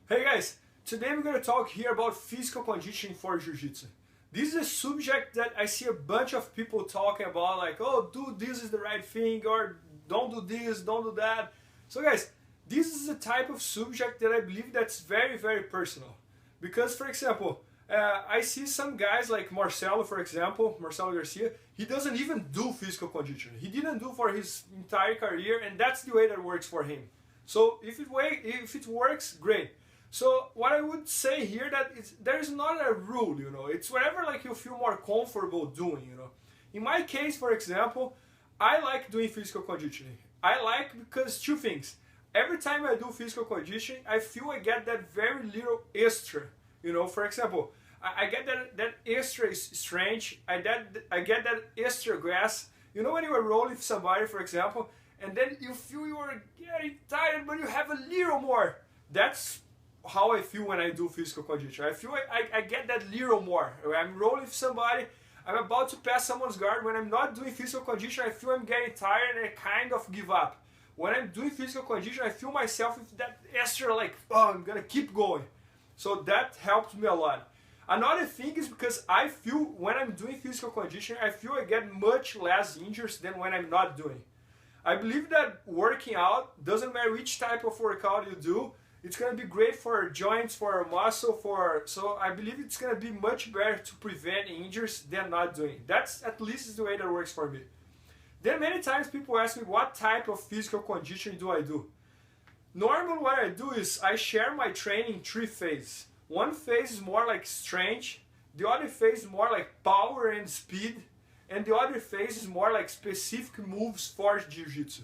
Hey guys, today we're going to talk here about physical conditioning for Jiu-Jitsu. This is a subject that I see a bunch of people talking about, like, oh, do this is the right thing, or don't do this, don't do that. So guys, this is a type of subject that I believe that's very, very personal. Because, for example, I see some guys like Marcelo, for example, Marcelo Garcia, he doesn't even do physical conditioning. He didn't do for his entire career, and that's the way that works for him. So if it works, great. So what I would say here that there is not a rule, it's whatever like you feel more comfortable doing, In my case, for example, I like doing physical conditioning. I like because two things. Every time I do physical conditioning, I feel I get that very little extra, For example, I get that extra strength, I get that extra gas. When you are rolling with somebody, for example, and then you feel you are getting tired, but you have a little more. That's how I feel when I do physical conditioning. I feel I get that little more. I'm rolling with somebody, I'm about to pass someone's guard. When I'm not doing physical conditioning, I feel I'm getting tired and I kind of give up. When I'm doing physical conditioning, I feel myself with that extra like, oh, I'm gonna keep going. So that helps me a lot. Another thing is because I feel when I'm doing physical conditioning, I feel I get much less injuries than when I'm not doing. I believe that working out, doesn't matter which type of workout you do, it's going to be great for joints, for muscle, so I believe it's going to be much better to prevent injuries than not doing. That's at least the way that works for me. Then many times people ask me what type of physical conditioning do I do. Normally what I do is I share my training in three phases. One phase is more like strength, the other phase is more like power and speed, and the other phase is more like specific moves for Jiu-Jitsu.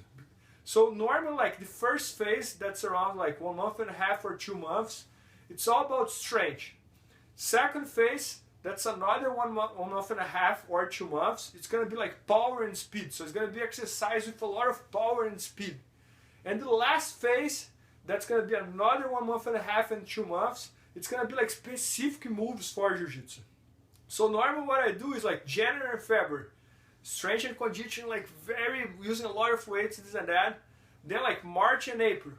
So normally like the first phase, that's around like 1.5 months or 2 months, it's all about strength. Second phase, that's another 1.5 or 2 months, it's going to be like power and speed. So it's going to be exercise with a lot of power and speed. And the last phase, that's going to be another 1.5 and 2 months, it's going to be like specific moves for Jiu-Jitsu. So normally what I do is like January and February, strength and conditioning, like using a lot of weights, this and that. Then like March and April,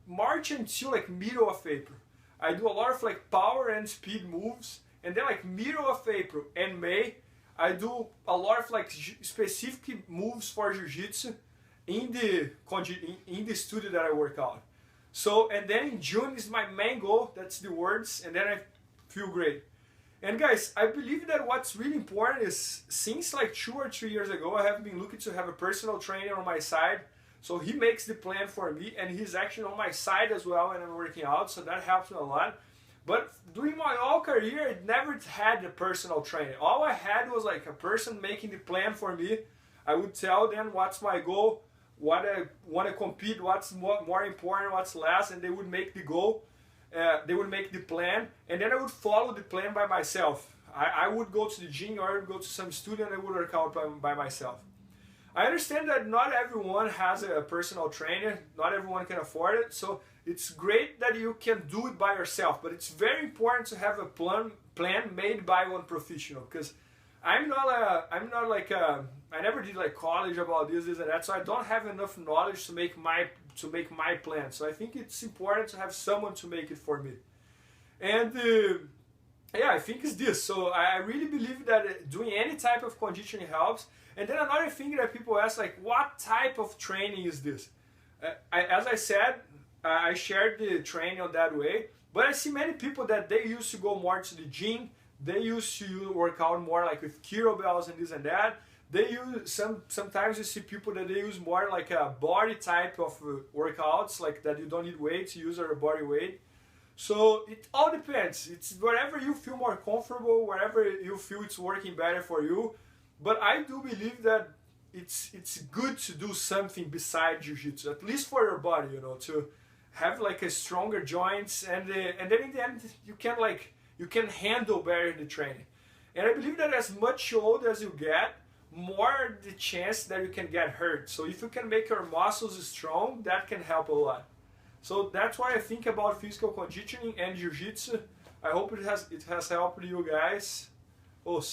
March until like middle of April, I do a lot of like power and speed moves. And then like middle of April and May, I do a lot of like specific moves for Jiu-Jitsu in the studio that I work out. So, and then in June is my main goal, that's the words, and then I feel great. And guys, I believe that what's really important is, since like 2 or 3 years ago, I have been looking to have a personal trainer on my side. So he makes the plan for me, and he's actually on my side as well when I'm working out, so that helps me a lot. But during my whole career, I never had a personal trainer. All I had was like a person making the plan for me. I would tell them what's my goal, what I want to compete, what's more important, what's less, and they would make the goal. They would make the plan, and then I would follow the plan by myself. I would go to the gym, or I would go to some studio, and I would work out by myself. I understand that not everyone has a personal trainer, not everyone can afford it, so it's great that you can do it by yourself, but it's very important to have a plan made by one professional, because I never did like college about this and that, so I don't have enough knowledge to make my plan. So I think it's important to have someone to make it for me. And yeah, I think it's this. So I really believe that doing any type of conditioning helps. And then another thing that people ask, like, what type of training is this? As I said, I shared the training on that way, but I see many people that they used to go more to the gym. They used to work out more like with kettlebells and this and that. They use sometimes you see people that they use more like a body type of workouts, like that you don't need weights, you use a body weight. So it all depends. It's wherever you feel more comfortable, wherever you feel it's working better for you. But I do believe that it's good to do something besides Jiu-Jitsu, at least for your body, to have like a stronger joints, and then in the end you can handle better the training. And I believe that as much older as you get, more the chance that you can get hurt. So if you can make your muscles strong, that can help a lot. So that's why I think about physical conditioning and Jiu-Jitsu. I hope it has helped you guys. Os.